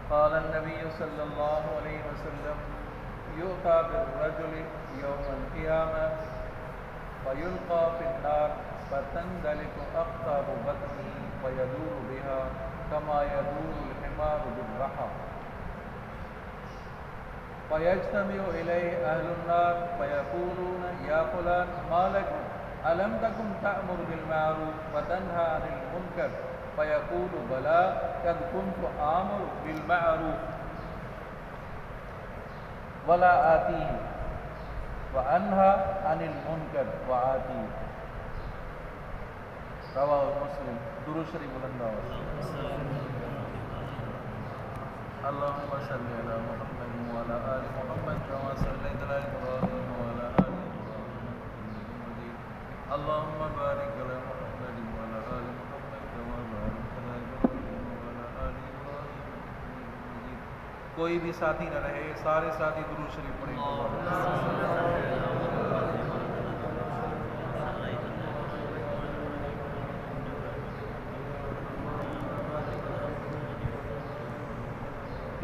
قال النبي صلى الله عليه وسلم يؤتى بالرجل يوم القيامة فيلقى في النار فتندلق أقطاب بطنه فيدور بها كما يدور الحمار بالرحى فيجتمع إليه أهل النار فيقولون يا فلان ما لك ألم تكن تأمر بالمعروف وتنهى عن المنكر فيقول بلى قد كنت آمر بالمعروف ولا آتيه وأنهى عن المنكر وآتيه رواه مسلم. درود شریف بلند آواز. اللهم صل على محمد وعلى آل محمد كما صليت على إبراهيم وعلى آل إبراهيم إنك مجيد. اللهم بارك على محمد وعلى آل محمد كما باركت على إبراهيم وعلى آل إبراهيم إنك مجيد. کوئی بھی ساتھی نہ رہے، سارے ساتھی درود شریف پڑھیں.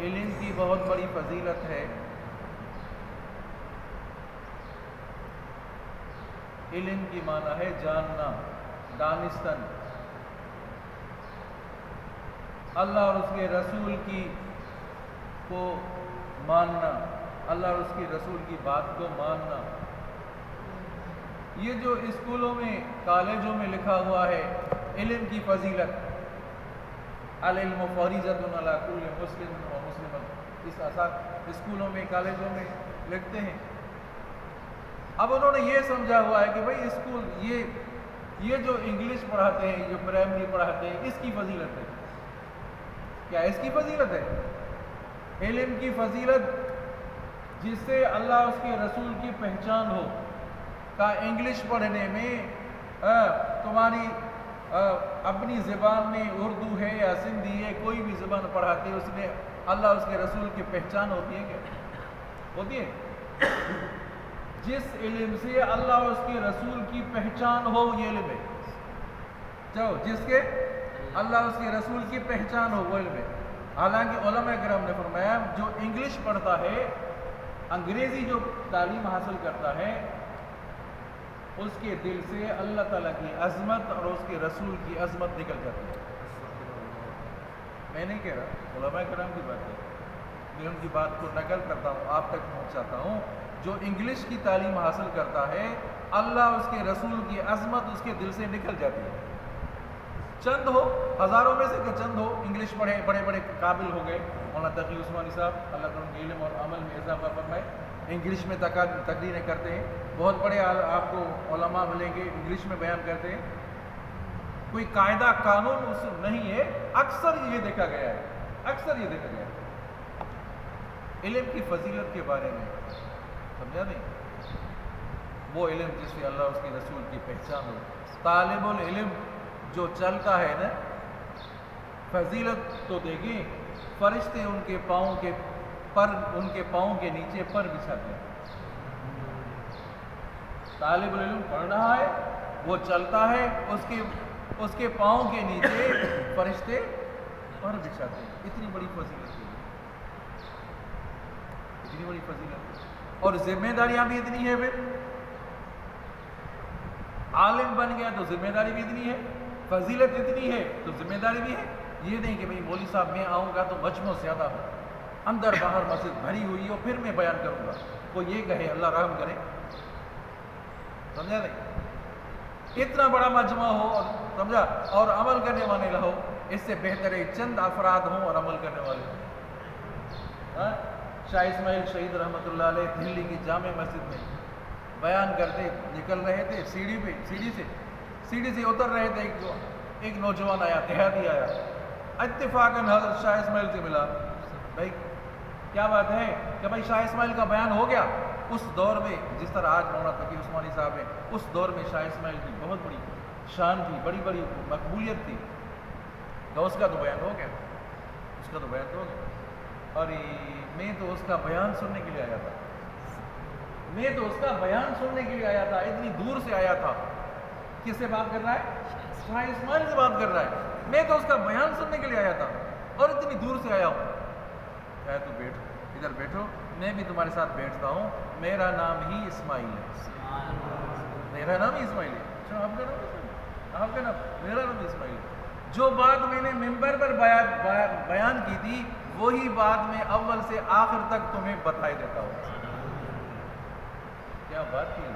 علم کی بہت بڑی فضیلت ہے. علم کی معنی ہے جاننا، دانستن. اللہ اور اس کے رسول کی کو ماننا، اللہ اور اس کے رسول کی بات کو ماننا. یہ جو اسکولوں میں، کالجوں میں لکھا ہوا ہے علم کی فضیلت، العلم فریضۃ علی کل مسلم و مسلمہ، اس اسکولوں میں، کالجوں میں لکھتے ہیں. اب انہوں نے یہ سمجھا ہوا ہے کہ بھئی اسکول یہ جو انگلش پڑھاتے ہیں، جو پرائمری پڑھاتے ہیں، اس کی فضیلت ہے. کیا اس کی فضیلت ہے؟ علم کی فضیلت جس سے اللہ اس کے رسول کی پہچان ہو. کا انگلش پڑھنے میں تمہاری اپنی زبان میں اردو ہے یا سندھی ہے، کوئی بھی زبان پڑھاتے اس میں اللہ اس کے رسول کی پہچان ہوتی ہے. کیا ہوتی ہے؟ جس علم سے اللہ اور اس کے رسول کی پہچان ہو، یہ علم ہے. جس کے اللہ اور اس کے رسول کی پہچان ہو، وہ علم ہے. حالانکہ علماء کرام نے فرمایا جو انگلش پڑھتا ہے، انگریزی جو تعلیم حاصل کرتا ہے، اس کے دل سے اللہ تعالیٰ کی عظمت اور اس کے رسول کی عظمت نکل جاتی ہے. میں نہیں کہہ رہا، علماء کرام کی بات ہے. میں ان کی بات کو نقل کرتا ہوں، آپ تک پہنچاتا ہوں. جو انگلش کی تعلیم حاصل کرتا ہے، اللہ اس کے رسول کی عظمت اس کے دل سے نکل جاتی ہے. چند ہو، ہزاروں میں سے کہ چند ہو انگلش پڑھے، بڑے بڑے قابل ہو گئے. مولانا تقی عثمانی صاحب اللہ تعالیٰ کے علم اور عمل میں اضافہ فرمائے، انگلش میں تقریریں کرتے ہیں. بہت بڑے آپ کو علماء ملیں گے انگلش میں بیان کرتے ہیں. کوئی قاعدہ قانون اصول نہیں ہے. اکثر یہ دیکھا گیا ہے، اکثر یہ دیکھا گیا ہے. علم کی فضیلت کے بارے میں سمجھا نہیں؟ وہ علم جس سے اللہ اس کے رسول کی پہچان ہو. طالب العلم جو چلتا ہے نا، فضیلت تو دیکھیں، فرشتے ان کے پاؤں کے نیچے پر بچھاتے ہیں. طالب العلم پڑھ رہا ہے، وہ چلتا ہے، اس کے پاؤں کے نیچے فرشتے پر بچھاتے ہیں. اتنی بڑی فضیلت ہے، اتنی بڑی فضیلت ہے. اور ذمہ داریاں بھی اتنی ہے. پھر عالم بن گیا تو ذمہ داری بھی اتنی ہے، فضیلت اتنی ہے تو ذمہ داری بھی ہے. یہ نہیں کہ بھئی مولوی صاحب میں آؤں گا تو مجمع زیادہ ہو، اندر باہر مسجد بھری ہوئی ہو، پھر میں بیان کروں گا. وہ یہ کہے اللہ رحم کرے، سمجھا نہیں؟ اتنا بڑا مجمع ہو اور سمجھا اور عمل کرنے والے نہ ہو، اس سے بہتر ہے چند افراد ہوں اور عمل کرنے والے ہوں. شاہ اسماعیل شہید رحمۃ اللہ علیہ دہلی کی جامع مسجد میں بیان کرتے نکل رہے تھے، سیڑھی سے اتر رہے تھے. ایک نوجوان آیا، دیہاتی آیا، اتفاقاً حضرت شاہ اسماعیل سے ملا. بھائی کیا بات ہے؟ کہ بھائی شاہ اسماعیل کا بیان ہو گیا. اس دور میں جس طرح آج مولانا تقی عثمانی صاحب ہیں، اس دور میں شاہ اسماعیل کی بہت بڑی شان تھی، بڑی بڑی مقبولیت تھی. تو اس کا تو بیان ہو گیا، اور میں تو اس کا بیان سننے کے لیے آیا تھا. اتنی دور سے آیا تھا. کس سے بات کر رہا ہے؟ شاہ اسماعیل سے بات کر رہا ہے. میں تو اس کا بیان سننے کے لیے آیا تھا اور اتنی دور سے آیا ہوں. ہے تو بیٹھو، ادھر بیٹھو، میں بھی تمہارے ساتھ بیٹھتا ہوں، میرا نام ہی اسماعیل ہے، میرا نام ہی اسماعیل ہے۔ اچھا آپ کا نام اسماعیل، آپ کا نام، میرا نام اسماعیل ہے۔ جو بات میں نے ممبر پر بیان کی تھی وہی بات میں اول سے آخر تک تمہیں بتائی دیتا ہوں۔ کیا بات کی ہے،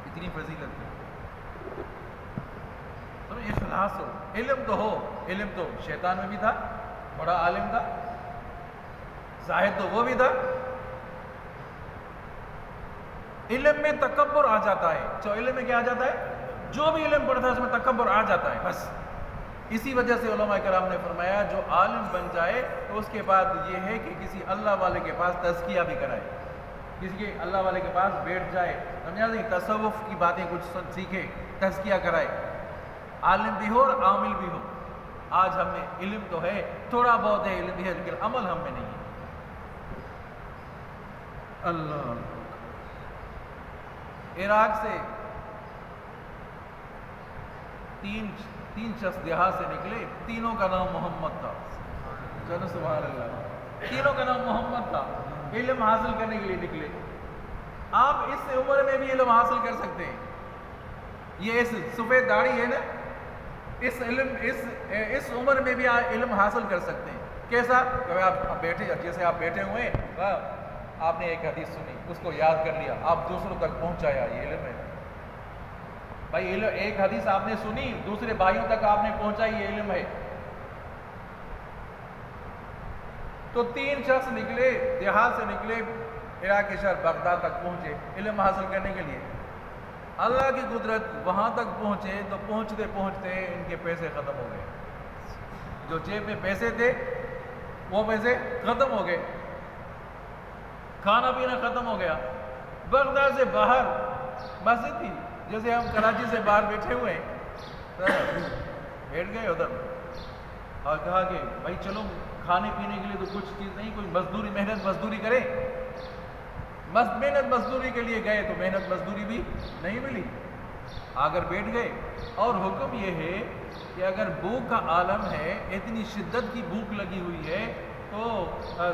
اتنی فضیلت ہے۔ تم اخلاص ہو، علم تو ہو، علم تو شیطان میں بھی تھا، بڑا عالم تھا، زاہد تو وہ بھی تھا۔ علم میں تکبر آ جاتا ہے، جو علم میں کیا آ جاتا ہے، جو بھی علم پڑھتا ہے اس میں تکبر آ جاتا ہے، بس اسی وجہ سے علماء کرام نے فرمایا جو عالم بن جائے تو اس کے بعد یہ ہے کہ کسی اللہ والے کے پاس تزکیہ بھی کرائے، کسی کے اللہ والے کے پاس بیٹھ جائے، سمجھا نہیں، تصوف کی باتیں کچھ سیکھے، تزکیہ کرائے، عالم بھی ہو اور عامل بھی ہو۔ آج ہم میں علم تو ہے، تھوڑا بہت ہے، علم بھی ہے، لیکن عمل ہم میں نہیں ہے۔ اللہ، عراق سے تین شخص دیہات سے نکلے، تینوں کا نام محمد تھا، چلو سبحان اللہ، تینوں کا نام محمد تھا، علم حاصل کرنے کے لیے نکلے۔ آپ اس عمر میں بھی علم حاصل کر سکتے ہیں، یہ اس سفید داڑھی ہے نا، اس عمر میں بھی آپ علم حاصل کر سکتے ہیں۔ کیسا کہ آپ بیٹھے، جیسے آپ بیٹھے ہوئے ہیں، آپ نے ایک حدیث سنی، اس کو یاد کر لیا، آپ دوسروں تک پہنچایا، یہ علم ہے بھائی۔ ایک حدیث آپ نے سنی، دوسرے بھائیوں تک آپ نے پہنچائی، یہ علم ہے۔ تو تین شخص نکلے، دیہات سے نکلے، عراق کے شہر بغداد تک پہنچے علم حاصل کرنے کے لیے۔ اللہ کی قدرت، وہاں تک پہنچے تو پہنچتے پہنچتے ان کے پیسے ختم ہو گئے، جو جیب میں پیسے تھے وہ پیسے ختم ہو گئے، کھانا پینا ختم ہو گیا۔ بغداد سے باہر مسجد تھی، جیسے ہم کراچی سے باہر بیٹھے ہوئے ہیں، بیٹھ گئے ادھر اور کہا کہ بھائی چلو کھانے پینے کے لیے تو کچھ چیز نہیں، کوئی مزدوری، محنت مزدوری کرے۔ محنت مزدوری کے لیے گئے تو محنت مزدوری بھی نہیں ملی، اگر بیٹھ گئے۔ اور حکم یہ ہے کہ اگر بھوک کا عالم ہے، اتنی شدت کی بھوک لگی ہوئی ہے تو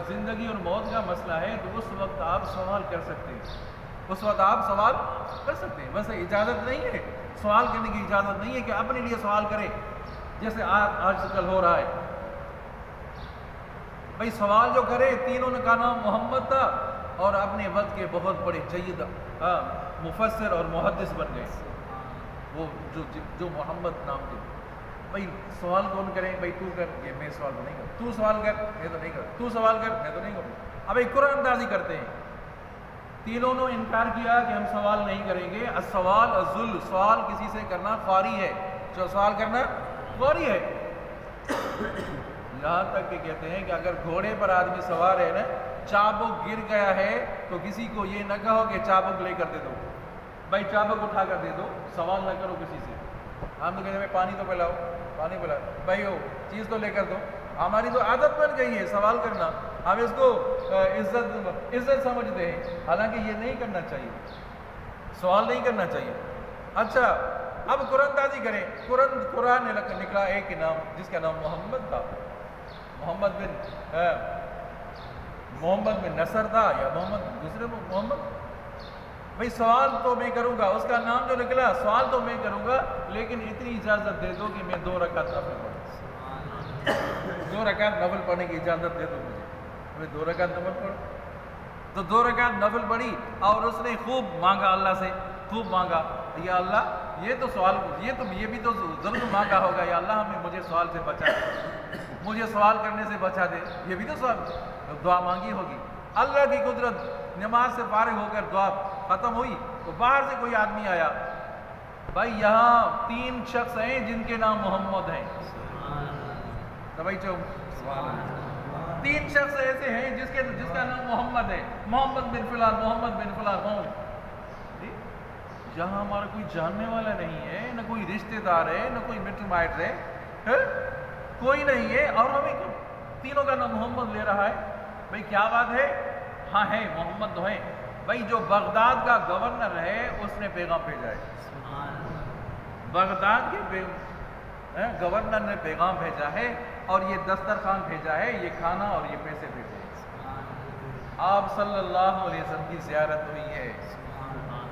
زندگی اور موت کا مسئلہ ہے، تو اس وقت آپ سوال کر سکتے ہیں، اس وقت آپ سوال کر سکتے ہیں۔ ویسے اجازت نہیں ہے، سوال کرنے کی اجازت نہیں ہے کہ اپنے لیے سوال کرے، جیسے آج کل ہو رہا ہے۔ بھائی سوال جو کرے، تینوں کا نام محمد تھا اور اپنے وقت کے بہت بڑے جید مفسر اور محدث بن گئے، وہ جو محمد نام کے۔ بھائی سوال کون کرے، بھائی تو کر، یہ میں سوال تو نہیں کروں، تو سوال کر، میں تو نہیں کروں، تو سوال کر، میں تو نہیں کروں۔ اب ایک قرآن اندازی کرتے ہیں، تینوں نے انکار کیا کہ ہم سوال نہیں کریں گے۔ السوال الذل، سوال کسی سے کرنا خواری ہے، جو سوال کرنا خواری ہے۔ یہاں تک کہ کہتے ہیں کہ اگر گھوڑے پر آدمی سوار ہے نا، چابک گر گیا ہے تو کسی کو یہ نہ کہو کہ چابک لے کر دے دو، بھائی چابک اٹھا کر دے دو، سوال نہ کرو کسی سے۔ ہم تو کہتے ہیں پانی تو پلاؤ، پانی پلاؤ، بھائی وہ چیز تو لے کر دو۔ ہماری تو عادت بن گئی ہے سوال کرنا، ہم اس کو عزت سمجھتے ہیں، حالانکہ یہ نہیں کرنا چاہیے، سوال نہیں کرنا چاہیے۔ اچھا اب قرآن دازی کریں، قرآن نے نکلا ایک نام جس کا نام محمد تھا، محمد بن نصر تھا یا دوسرے محمد۔ بھئی سوال تو میں کروں گا، اس کا نام جو نکلا، سوال تو میں کروں گا، لیکن اتنی اجازت دے دو کہ میں 2 رکعت نفل پڑھوں، 2 رکعت نفل پڑھنے کی اجازت دے دو مجھے، میں 2 رکعت نفل پڑھوں۔ تو 2 رکعت نفل پڑھی اور اس نے خوب مانگا، اللہ سے خوب مانگا، یا اللہ یہ تو سوال، یہ بھی تو ضرور مانگا ہوگا، یا اللہ مجھے سوال سے بچا دے، مجھے سوال کرنے سے بچا دے، یہ بھی تو سوال دعا مانگی ہوگی۔ اللہ کی قدرت، نماز سے فارغ ہو کر دعا ختم ہوئی تو باہر سے کوئی آدمی آیا، بھائی یہاں 3 شخص ہیں جن کے نام محمد ہیں، تو بھائی 3 شخص ایسے ہیں جس کا نام محمد ہے، محمد بن فلان، محمد بن فلان، محمد۔ یہاں ہمارا کوئی جاننے والا نہیں ہے، نہ کوئی رشتہ دار ہے، نہ کوئی مٹر مائٹ ہے، کوئی نہیں ہے، اور ہمیں تینوں کا نام محمد لے رہا ہے، بھائی کیا بات ہے؟ ہاں ہے، محمد تو ہے۔ بھائی جو بغداد کا گورنر ہے اس نے پیغام بھیجا ہے، بغداد کے گورنر نے پیغام بھیجا ہے اور یہ دسترخوان بھیجا ہے، یہ کھانا اور یہ پیسے بھیجے ہیں۔ آپ صلی اللہ علیہ وسلم کی زیارت ہوئی ہے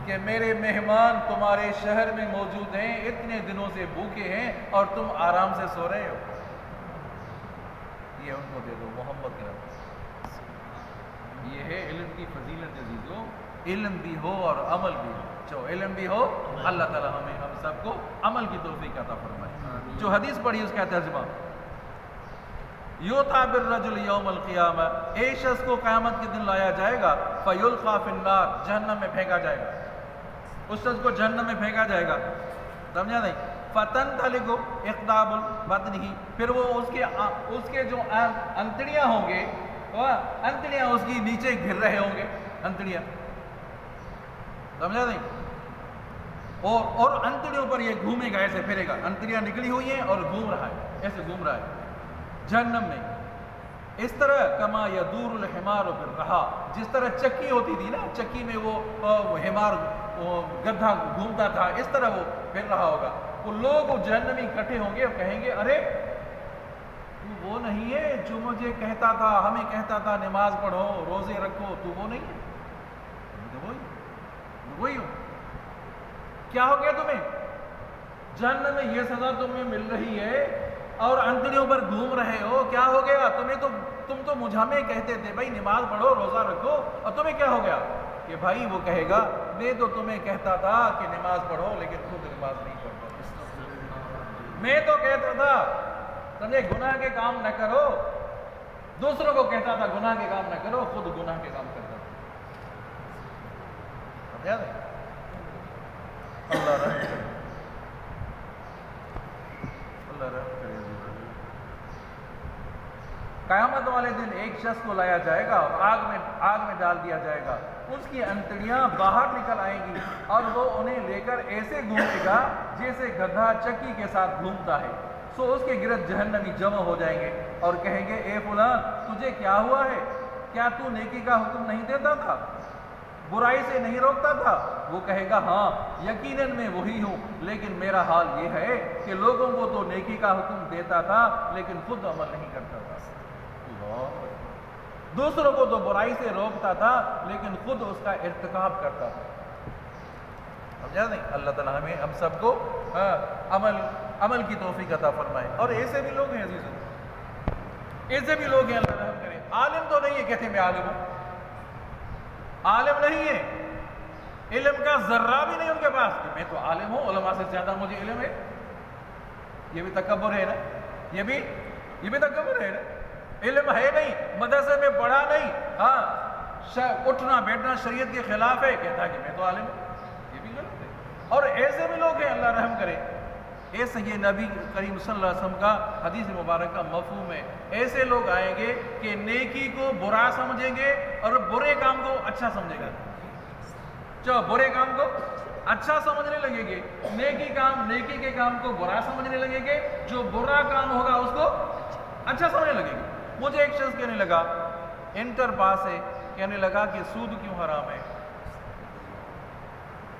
کہ میرے مہمان تمہارے شہر میں موجود ہیں، اتنے دنوں سے بھوکے ہیں اور تم آرام سے سو رہے ہو، یہ ان کو دے دو محمد کے نام۔ یہ ہے علم کی فضیلت عزیزو، علم بھی ہو اور عمل بھی ہو، جو علم بھی ہو اللہ تعالی ہمیں ہم سب کو عمل کی توفیق عطا فرمائے۔ جو حدیث پڑھی اس کا ترجمہ، یوتا بالرجل یوم القیامہ، ایک شخص کو قیامت کے دن لایا جائے گا، فیلقی فی النار، جہنم میں پھینکا جائے گا، اس شخص کو جہنم میں پھینکا جائے گا، سمجھا نہیں؟ فتنطلق اقدام بطنہ، پھر وہ اس کے جو انتڑیاں ہوں گے، انتڑیاں اس کی نیچے گر رہے ہوں گے، انتڑیاں، سمجھا نہیں؟ اور انتڑیوں پر یہ گھومے گا، ایسے پھرے گا، انتڑیاں نکلی ہوئی ہیں اور گھوم رہا ہے، ایسے گھوم رہا ہے جہنم میں۔ اس طرح کما یدور الحمار بالرحا، جس طرح چکی ہوتی تھی نا، چکی میں وہ حمار گدھا گھومتا تھا، اس طرح وہ پھر رہا ہوگا۔ وہ لوگ جہنمی اکٹھے ہوں گے اور کہیں گے ارے تو وہ نہیں ہے جو مجھے کہتا تھا، ہمیں کہتا تھا نماز پڑھو روزے رکھو، تو وہ نہیں ہے؟ وہی ہو، کیا ہو گیا تمہیں؟ جہنم میں یہ سزا تمہیں مل رہی ہے اور انتڑیوں پر گھوم رہے ہو، کیا ہو گیا تم تو ہمیں کہتے تھے بھائی نماز پڑھو روزہ رکھو، اور تمہیں کیا ہو گیا؟ کہ بھائی وہ کہے گا میں تو تمہیں کہتا تھا کہ نماز پڑھو لیکن خود نماز نہیں پڑھتا، میں تو کہتا تھا سمجھے گناہ کے کام نہ کرو، دوسروں کو کہتا تھا گناہ کے کام نہ کرو، خود گناہ کے کام کرتا تھا۔ یاد ہے؟ اللہ رحم کرے، اللہ رحم کرے۔ قیامت والے دن ایک شخص کو لایا جائے گا اور آگ میں ڈال دیا جائے گا، اس کی انتڑیاں باہر نکل آئیں گی اور وہ انہیں لے کر ایسے گھومے گا جیسے گدھا چکی کے ساتھ گھومتا ہے، سو اس کے گرد جہنمی جمع ہو جائیں گے اور کہیں گے اے فلاں تجھے کیا ہوا ہے؟ کیا تو نیکی کا حکم نہیں دیتا تھا، برائی سے نہیں روکتا تھا؟ وہ کہے گا ہاں یقیناً میں وہی ہوں، لیکن میرا حال یہ ہے کہ لوگوں کو تو نیکی کا حکم دیتا تھا لیکن خود عمل نہیں کرتا تھا، دوسروں کو تو برائی سے روکتا تھا لیکن خود اس کا ارتکاب کرتا تھا۔ سمجھا نہیں؟ اللہ تعالیٰ ہمیں ہم سب کو عمل کی توفیق عطا فرمائے۔ اور ایسے بھی لوگ ہیں عزیزوں، ایسے بھی لوگ ہیں، اللہ رحم کرے، عالم تو نہیں ہے، کہتے میں عالم ہوں، عالم نہیں ہے، علم کا ذرہ بھی نہیں ان کے پاس کہ میں تو عالم ہوں، علماء سے زیادہ مجھے علم ہے، یہ بھی تکبر ہے نا، یہ بھی تکبر ہے نا، علم ہے نہیں، مدرسے میں پڑھا نہیں، ہاں اٹھنا بیٹھنا شریعت کے خلاف ہے، کہتا ہے کہ میں تو عالم ہوں، یہ بھی غلط ہے۔ اور ایسے بھی لوگ ہیں، اللہ رحم کرے، ایسے یہ نبی کریم صلی اللہ علیہ وسلم کا حدیث مبارک کا مفہوم ہے، ایسے لوگ آئیں گے کہ نیکی کو برا سمجھیں گے اور برے کام کو اچھا سمجھے گا، جو برے کام کو اچھا سمجھنے لگیں گے، نیکی کے کام کو برا سمجھنے لگیں گے، جو برا کام ہوگا اس کو اچھا سمجھنے لگیں گے۔ مجھے ایک شخص کہنے لگا، انٹر پاس ہے، کہنے لگا کہ سود کیوں حرام ہے؟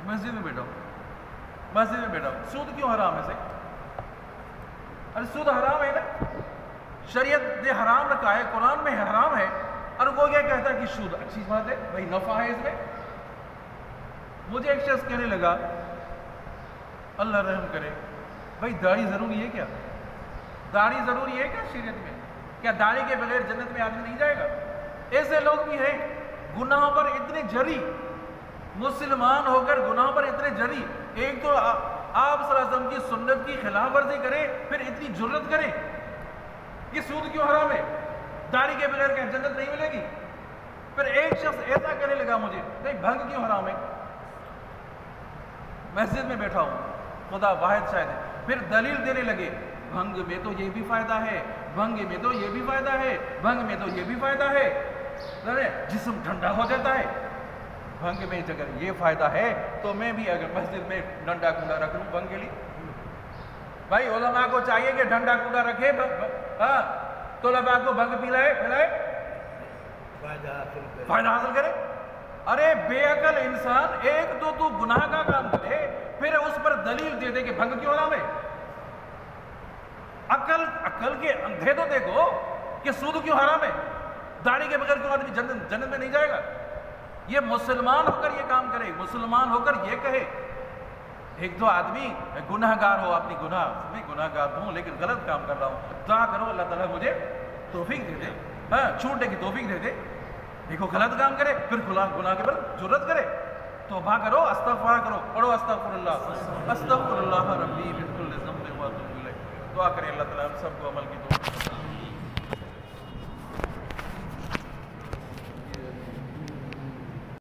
مسجد میں بیٹھا ہوں، سود کیوں حرام ہے؟ ارے سود حرام ہے نا، شریعت نے حرام رکھا ہے، قرآن میں حرام ہے، اور وہ یہ کہتا ہے کہ سود اچھی بات ہے، بھائی نفع ہے اس میں۔ مجھے ایک شخص کہنے لگا، اللہ رحم کرے، بھائی داڑھی ضروری ہے کیا؟ داڑھی ضروری ہے کیا شریعت میں؟ کیا داڑھی کے بغیر جنت میں آدمی نہیں جائے گا؟ ایسے لوگ بھی ہیں گناہوں پر اتنے جری، مسلمان ہو کر گناہوں پر اتنے جری، ایک تو آپ صلی اللہ علیہ وسلم کی سنت کی خلاف ورزی کرے، پھر اتنی جرت کرے کہ سود کیوں حرام ہے، داڑھی کے بغیر کیا جنت نہیں ملے گی؟ پھر ایک شخص ایسا کہنے لگا مجھے، نہیں بھنگ کیوں حرام ہے؟ مسجد میں بیٹھا ہوں، خدا واحد شاہد ہے، پھر دلیل دینے لگے، بھنگ میں تو یہ بھی فائدہ ہے، بھنگ میں تو یہ بھی فائدہ ہے، بھنگ میں تو یہ بھی فائدہ ہے، جسم ٹھنڈا ہو جاتا ہے، بھنگ میں اگر یہ فائدہ ہے تو میں بھی اگر مسجد میں ڈنڈا کنڈا رکھ لوں بھنگ کے لیے، بھائی علماء کو چاہیے کہ ڈنڈا کنڈا رکھے، طلباء کو بھنگ پلائے فائدہ حاصل کرے۔ ارے بے عقل انسان، ایک تو گناہ کا کام کرے، پھر اس پر دلیل دے دے کہ بھنگ کیوں حرام ہے؟ عقل کے اندھے تو دیکھو کہ سود کیوں حرام ہے، داڑھی کے بغیر کیوں آدمی جنت میں نہیں جائے گا؟ یہ مسلمان ہو کر یہ کام کرے، مسلمان ہو کر یہ کہے۔ ایک تو آدمی گناہ گار ہو، اپنی میں گناہ گار ہوں لیکن غلط کام کر رہا ہوں، دعا کرو اللہ تعالیٰ مجھے توفیق دے دے، چھوٹنے کی توفیق دے دے۔ دیکھو غلط کام کرے، پھر گناہ کے پر جرت کرے، توبہ کرو، استغفار کرو، پڑھو استغفر اللہ ربی من کل ذنب و اتوب الیہ۔ دعا کریں اللہ تعالیٰ ہم سب کو عمل کی توفیق